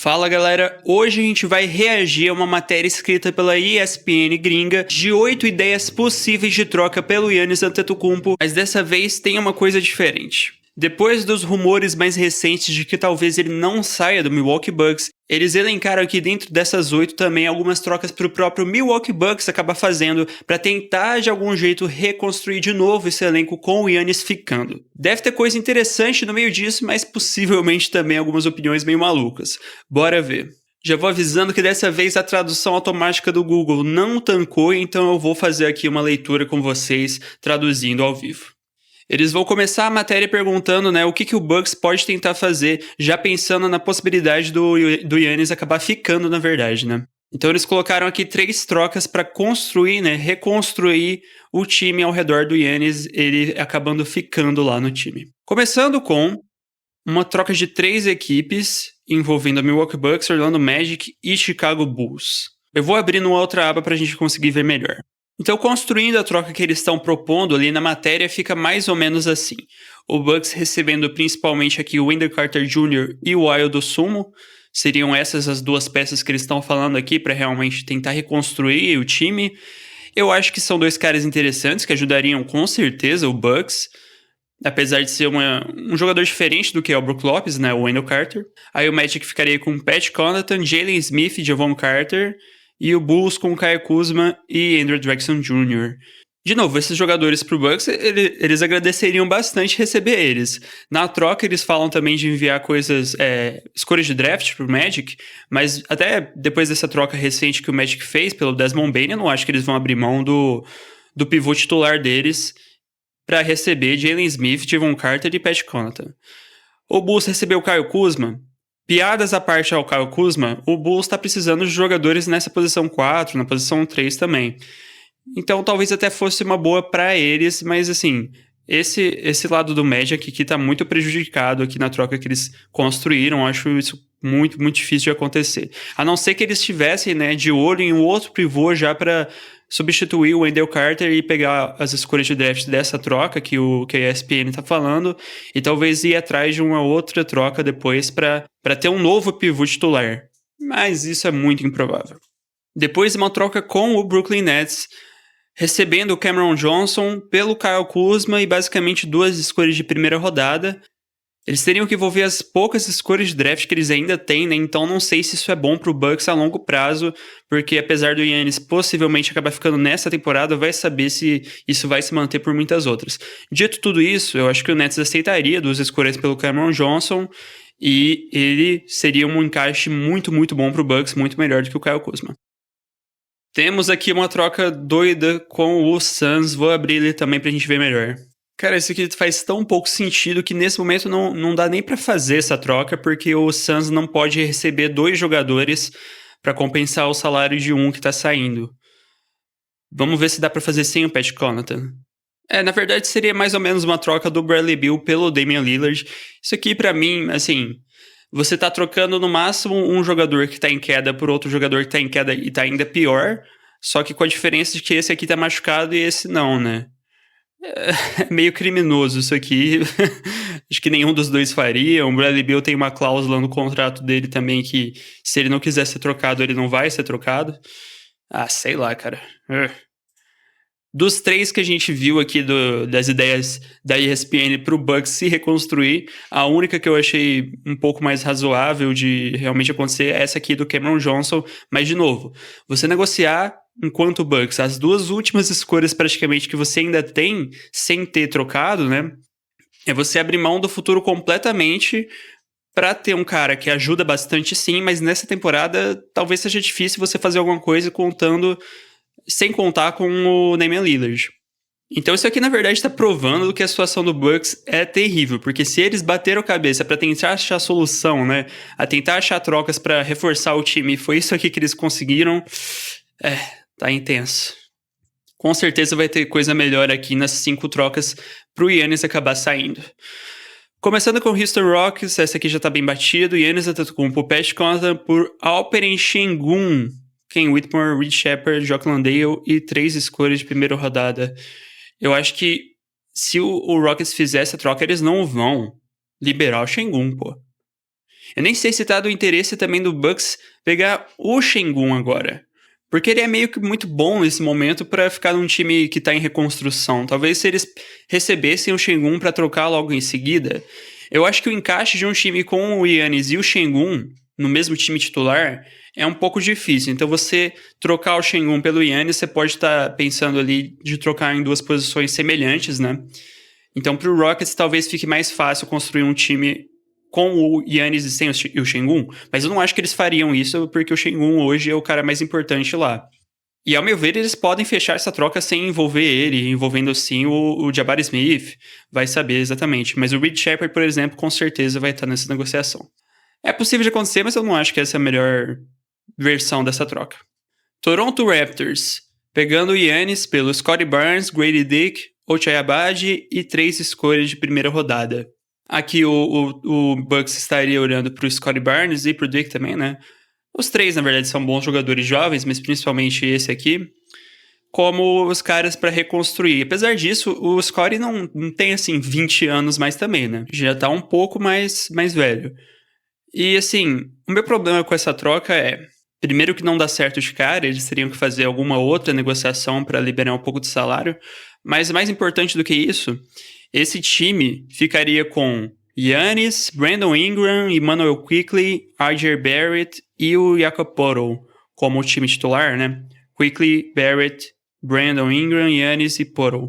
Fala galera, hoje a gente vai reagir a uma matéria escrita pela ESPN gringa de 8 ideias possíveis de troca pelo Giannis Antetokounmpo, mas dessa vez tem uma coisa diferente. Depois dos rumores mais recentes de que talvez ele não saia do Milwaukee Bucks, eles elencaram aqui dentro dessas 8 também algumas trocas para o próprio Milwaukee Bucks acabar fazendo para tentar de algum jeito reconstruir de novo esse elenco com o Giannis ficando. Deve ter coisa interessante no meio disso, mas possivelmente também algumas opiniões meio malucas. Bora ver. Já vou avisando que dessa vez a tradução automática do Google não tancou, então eu vou fazer aqui uma leitura com vocês traduzindo ao vivo. Eles vão começar a matéria perguntando, o que o Bucks pode tentar fazer, já pensando na possibilidade do Giannis acabar ficando, na verdade, Então eles colocaram aqui 3 trocas para construir, reconstruir o time ao redor do Giannis, ele acabando ficando lá no time. Começando com uma troca de 3 equipes envolvendo a Milwaukee Bucks, Orlando Magic e Chicago Bulls. Eu vou abrir numa outra aba para a gente conseguir ver melhor. Então, construindo a troca que eles estão propondo ali na matéria, fica mais ou menos assim. O Bucks recebendo principalmente aqui o Wendell Carter Jr. e o Ayo Dosunmu. Seriam essas as 2 peças que eles estão falando aqui para realmente tentar reconstruir o time. Eu acho que são 2 caras interessantes que ajudariam com certeza o Bucks. Apesar de ser um jogador diferente do que é o Brook Lopes, o Wendell Carter. Aí o Magic ficaria com Pat Connaughton, Jalen Smith e Javon Carter. E o Bulls com Kyle Kuzma e Andrew Jackson Jr. De novo, esses jogadores pro Bucks, eles agradeceriam bastante receber eles. Na troca, eles falam também de enviar coisas, escolhas de draft pro Magic, mas até depois dessa troca recente que o Magic fez pelo Desmond Bane, eu não acho que eles vão abrir mão do pivô titular deles para receber Jalen Smith, Javon Carter e Pat Connaughton. O Bulls recebeu o Kyle Kuzma. Piadas à parte ao Kyle Kuzma, o Bulls está precisando de jogadores nessa posição 4, na posição 3 também. Então talvez até fosse uma boa para eles, mas assim, esse lado do Magic aqui está muito prejudicado aqui na troca que eles construíram. Acho isso muito, muito difícil de acontecer. A não ser que eles estivessem de olho em um outro pivô já para substituir o Wendell Carter e pegar as escolhas de draft dessa troca que a ESPN está falando e talvez ir atrás de uma outra troca depois para ter um novo pivô titular. Mas isso é muito improvável. Depois de uma troca com o Brooklyn Nets, recebendo o Cameron Johnson pelo Kyle Kuzma e basicamente 2 escolhas de primeira rodada. Eles teriam que envolver as poucas escolhas de draft que eles ainda têm, Então não sei se isso é bom pro Bucks a longo prazo, porque apesar do Giannis possivelmente acabar ficando nessa temporada, vai saber se isso vai se manter por muitas outras. Dito tudo isso, eu acho que o Nets aceitaria 2 escolhas pelo Cameron Johnson e ele seria um encaixe muito, muito bom pro Bucks, muito melhor do que o Kyle Kuzma. Temos aqui uma troca doida com o Suns, vou abrir ele também pra gente ver melhor. Cara, isso aqui faz tão pouco sentido que nesse momento não dá nem pra fazer essa troca, porque o Suns não pode receber 2 jogadores pra compensar o salário de um que tá saindo. Vamos ver se dá pra fazer sem o Pat Connaughton. Na verdade seria mais ou menos uma troca do Bradley Beal pelo Damian Lillard. Isso aqui pra mim, você tá trocando no máximo um jogador que tá em queda por outro jogador que tá em queda e tá ainda pior, só que com a diferença de que esse aqui tá machucado e esse não, É meio criminoso isso aqui. Acho que nenhum dos 2 faria. O Bradley Beal tem uma cláusula no contrato dele também que se ele não quiser ser trocado, ele não vai ser trocado. Sei lá, cara. Dos 3 que a gente viu aqui das ideias da ESPN pro Bucks se reconstruir, a única que eu achei um pouco mais razoável de realmente acontecer é essa aqui do Cameron Johnson. Mas, de novo, você negociar enquanto o Bucks, as 2 últimas escolhas praticamente que você ainda tem sem ter trocado, é você abrir mão do futuro completamente para ter um cara que ajuda bastante sim, mas nessa temporada talvez seja difícil você fazer alguma coisa sem contar com o Damian Lillard. Então isso aqui na verdade está provando que a situação do Bucks é terrível, porque se eles bateram cabeça para tentar achar solução, a tentar achar trocas para reforçar o time, foi isso aqui que eles conseguiram, tá intenso. Com certeza vai ter coisa melhor aqui nas 5 trocas pro Giannis acabar saindo. Começando com o Houston Rockets, essa aqui já tá bem batido, Giannis Antetokounmpo, Pat Connaughton por Alperen Sengun, Ken Whitmore, Reed Shepard, Jock Landale e 3 escolhas de primeira rodada. Eu acho que se o Rockets fizer essa troca, eles não vão liberar o Sengun, pô. Eu nem sei se tá do interesse também do Bucks pegar o Şengün agora. Porque ele é meio que muito bom nesse momento pra ficar num time que tá em reconstrução. Talvez se eles recebessem o Şengün pra trocar logo em seguida. Eu acho que o encaixe de um time com o Giannis e o Şengün no mesmo time titular é um pouco difícil. Então você trocar o Şengün pelo Giannis, você pode estar pensando ali de trocar em duas posições semelhantes, né? Então pro Rockets talvez fique mais fácil construir um time com o Giannis e sem o Şengün, mas eu não acho que eles fariam isso porque o Şengün hoje é o cara mais importante lá. E ao meu ver, eles podem fechar essa troca sem envolver ele, envolvendo sim o Jabari Smith, vai saber exatamente. Mas o Reed Sheppard, por exemplo, com certeza vai estar nessa negociação. É possível de acontecer, mas eu não acho que essa é a melhor versão dessa troca. Toronto Raptors, pegando o Giannis pelo Scottie Barnes, Grady Dick, Ochai Agbaji e 3 escolhas de primeira rodada. Aqui o Bucks estaria olhando para o Scottie Barnes e para o Dick também, né? Os 3, na verdade, são bons jogadores jovens, mas principalmente esse aqui, como os caras para reconstruir. Apesar disso, o Scottie não tem, assim, 20 anos mais também, né? Já tá um pouco mais velho. E, assim, o meu problema com essa troca é, primeiro que não dá certo de cara, eles teriam que fazer alguma outra negociação para liberar um pouco de salário, mas mais importante do que isso, esse time ficaria com Giannis, Brandon Ingram, Emmanuel Quickley, RJ Barrett e o Jakob Poeltl como o time titular, né? Quickley, Barrett, Brandon Ingram, Giannis e Poeltl.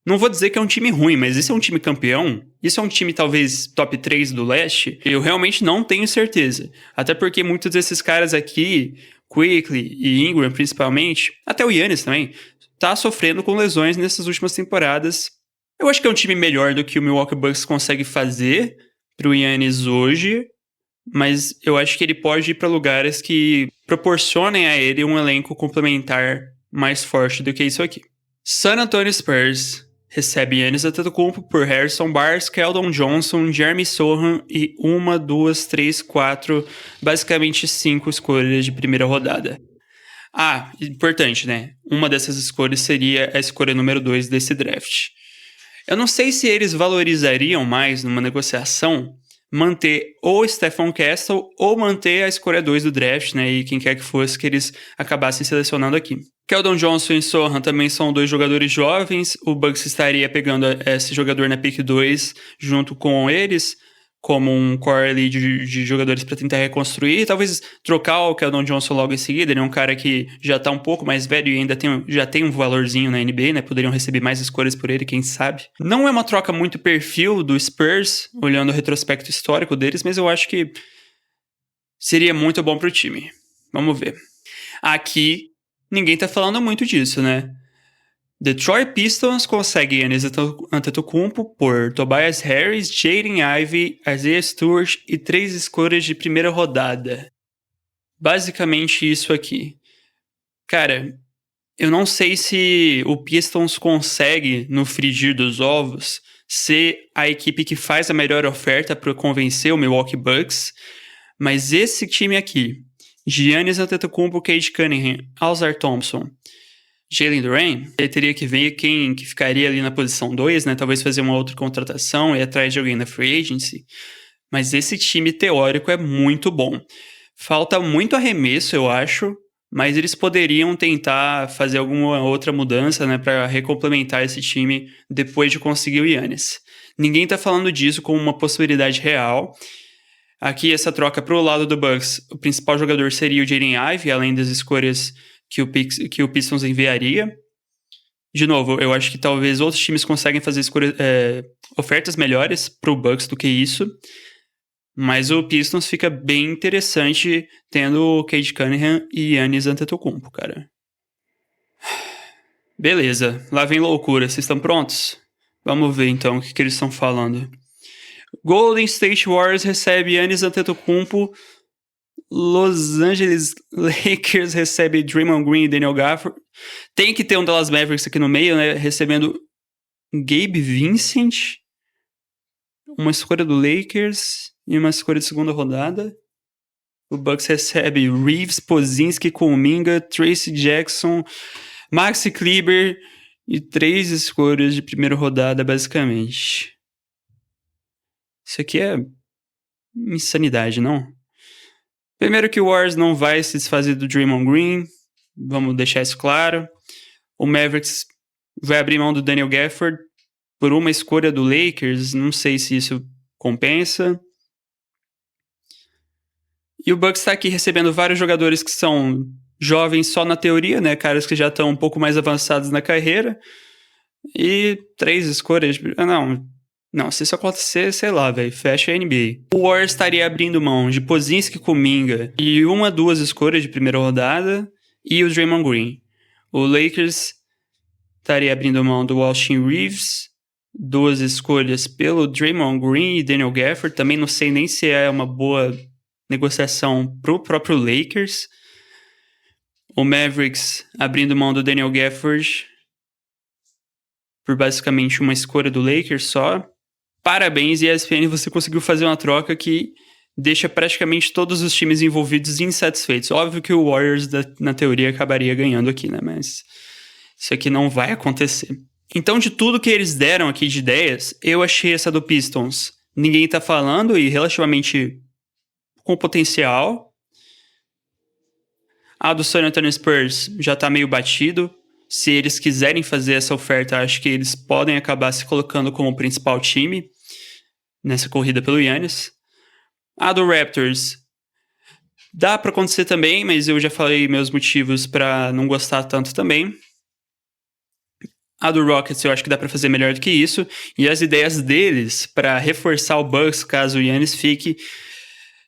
Não vou dizer que é um time ruim, mas isso é um time campeão? Isso é um time talvez top 3 do leste? Eu realmente não tenho certeza. Até porque muitos desses caras aqui, Quickley e Ingram principalmente, até o Giannis também, tá sofrendo com lesões nessas últimas temporadas. Eu acho que é um time melhor do que o Milwaukee Bucks consegue fazer pro Giannis hoje, mas eu acho que ele pode ir para lugares que proporcionem a ele um elenco complementar mais forte do que isso aqui. San Antonio Spurs recebe Giannis Antetokounmpo por Harrison Barnes, Keldon Johnson, Jeremy Sohan e 1, 2, 3, 4, basicamente 5 escolhas de primeira rodada. Ah, importante, né? Uma dessas escolhas seria a escolha número 2 desse draft. Eu não sei se eles valorizariam mais numa negociação manter ou Stephon Castle ou manter a escolha 2 do draft, né? E quem quer que fosse que eles acabassem selecionando aqui. Keldon Johnson e Sohan também são 2 jogadores jovens. O Bucks estaria pegando esse jogador na pick 2 junto com eles, como um core ali de jogadores para tentar reconstruir. Talvez trocar o Keldon Johnson logo em seguida. Ele é um cara que já tá um pouco mais velho e ainda já tem um valorzinho na NBA, né? Poderiam receber mais escolhas por ele, quem sabe. Não é uma troca muito perfil do Spurs, olhando o retrospecto histórico deles, mas eu acho que seria muito bom pro time. Vamos ver. Aqui, ninguém tá falando muito disso, né? Detroit Pistons consegue Giannis Antetokounmpo por Tobias Harris, Jaden Ivey, Isaiah Stewart e 3 escolhas de primeira rodada. Basicamente isso aqui. Cara, eu não sei se o Pistons consegue, no frigir dos ovos, ser a equipe que faz a melhor oferta para convencer o Milwaukee Bucks, mas esse time aqui, Giannis Antetokounmpo, Cade Cunningham, Ausar Thompson, Jalen Duren, ele teria que ver quem que ficaria ali na posição 2, né? Talvez fazer uma outra contratação e ir atrás de alguém na free agency. Mas esse time teórico é muito bom. Falta muito arremesso, eu acho, mas eles poderiam tentar fazer alguma outra mudança, né? Para recomplementar esse time depois de conseguir o Giannis. Ninguém tá falando disso como uma possibilidade real. Aqui, essa troca pro lado do Bucks, o principal jogador seria o Jaden Ivey, além das escolhas que o Pistons enviaria. De novo, eu acho que talvez outros times conseguem fazer ofertas melhores pro Bucks do que isso. Mas o Pistons fica bem interessante tendo o Cade Cunningham e Giannis Antetokounmpo, cara. Beleza, lá vem loucura. Vocês estão prontos? Vamos ver então o que eles estão falando. Golden State Warriors recebe Giannis Antetokounmpo. Los Angeles Lakers recebe Draymond Green e Daniel Gafford. Tem que ter um Dallas Mavericks aqui no meio, né? Recebendo Gabe Vincent, uma escolha do Lakers e uma escolha de segunda rodada. O Bucks recebe Reeves, Pozinski, Kuminga, Tracy Jackson, Maxi Kleber e 3 escolhas de primeira rodada, basicamente. Isso aqui é Insanidade, não? Primeiro que o Warriors não vai se desfazer do Draymond Green, vamos deixar isso claro. O Mavericks vai abrir mão do Daniel Gafford por uma escolha do Lakers, não sei se isso compensa. E o Bucks está aqui recebendo vários jogadores que são jovens só na teoria, né? Caras que já estão um pouco mais avançados na carreira. E 3 escolhas... Não, se isso acontecer, sei lá, velho, fecha a NBA. O Warriors estaria abrindo mão de Pozinski, Kuminga e 2 escolhas de primeira rodada e o Draymond Green. O Lakers estaria abrindo mão do Austin Reeves, 2 escolhas pelo Draymond Green e Daniel Gafford. Também não sei nem se é uma boa negociação pro próprio Lakers. O Mavericks abrindo mão do Daniel Gafford por basicamente uma escolha do Lakers só. Parabéns, ESPN, você conseguiu fazer uma troca que deixa praticamente todos os times envolvidos insatisfeitos. Óbvio que o Warriors, na teoria, acabaria ganhando aqui, né? Mas isso aqui não vai acontecer. Então, de tudo que eles deram aqui de ideias, eu achei essa do Pistons. Ninguém tá falando e relativamente com potencial. A do San Antonio Spurs já tá meio batido. Se eles quiserem fazer essa oferta, acho que eles podem acabar se colocando como principal time nessa corrida pelo Giannis. A do Raptors dá pra acontecer também, mas eu já falei meus motivos pra não gostar tanto também. A do Rockets eu acho que dá pra fazer melhor do que isso. E as ideias deles pra reforçar o Bucks caso o Giannis fique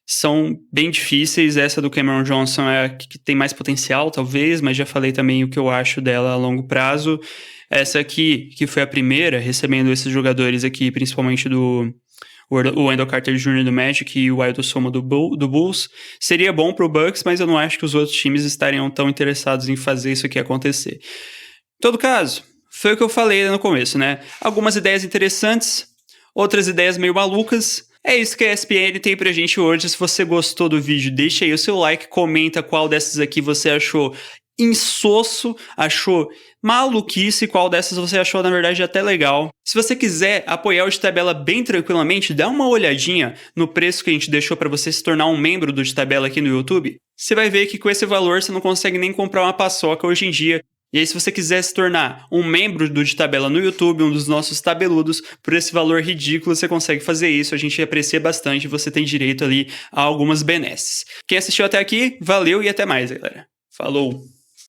são bem difíceis. Essa do Cameron Johnson é a que tem mais potencial, talvez, mas já falei também o que eu acho dela a longo prazo. Essa aqui, que foi a primeira, recebendo esses jogadores aqui, principalmente o Wendell Carter Jr. do Magic e o Ayo Dosunmu do Bulls, seria bom pro Bucks, mas eu não acho que os outros times estariam tão interessados em fazer isso aqui acontecer. Em todo caso, foi o que eu falei no começo, né? Algumas ideias interessantes, outras ideias meio malucas. É isso que a ESPN tem pra gente hoje. Se você gostou do vídeo, deixa aí o seu like, comenta qual dessas aqui você achou insosso, achou maluquice, qual dessas você achou, na verdade, até legal. Se você quiser apoiar o De Tabela bem tranquilamente, dá uma olhadinha no preço que a gente deixou pra você se tornar um membro do De Tabela aqui no YouTube. Você vai ver que com esse valor você não consegue nem comprar uma paçoca hoje em dia. E aí, se você quiser se tornar um membro do De Tabela no YouTube, um dos nossos tabeludos, por esse valor ridículo, você consegue fazer isso. A gente aprecia bastante, você tem direito ali a algumas benesses. Quem assistiu até aqui, valeu e até mais, galera. Falou!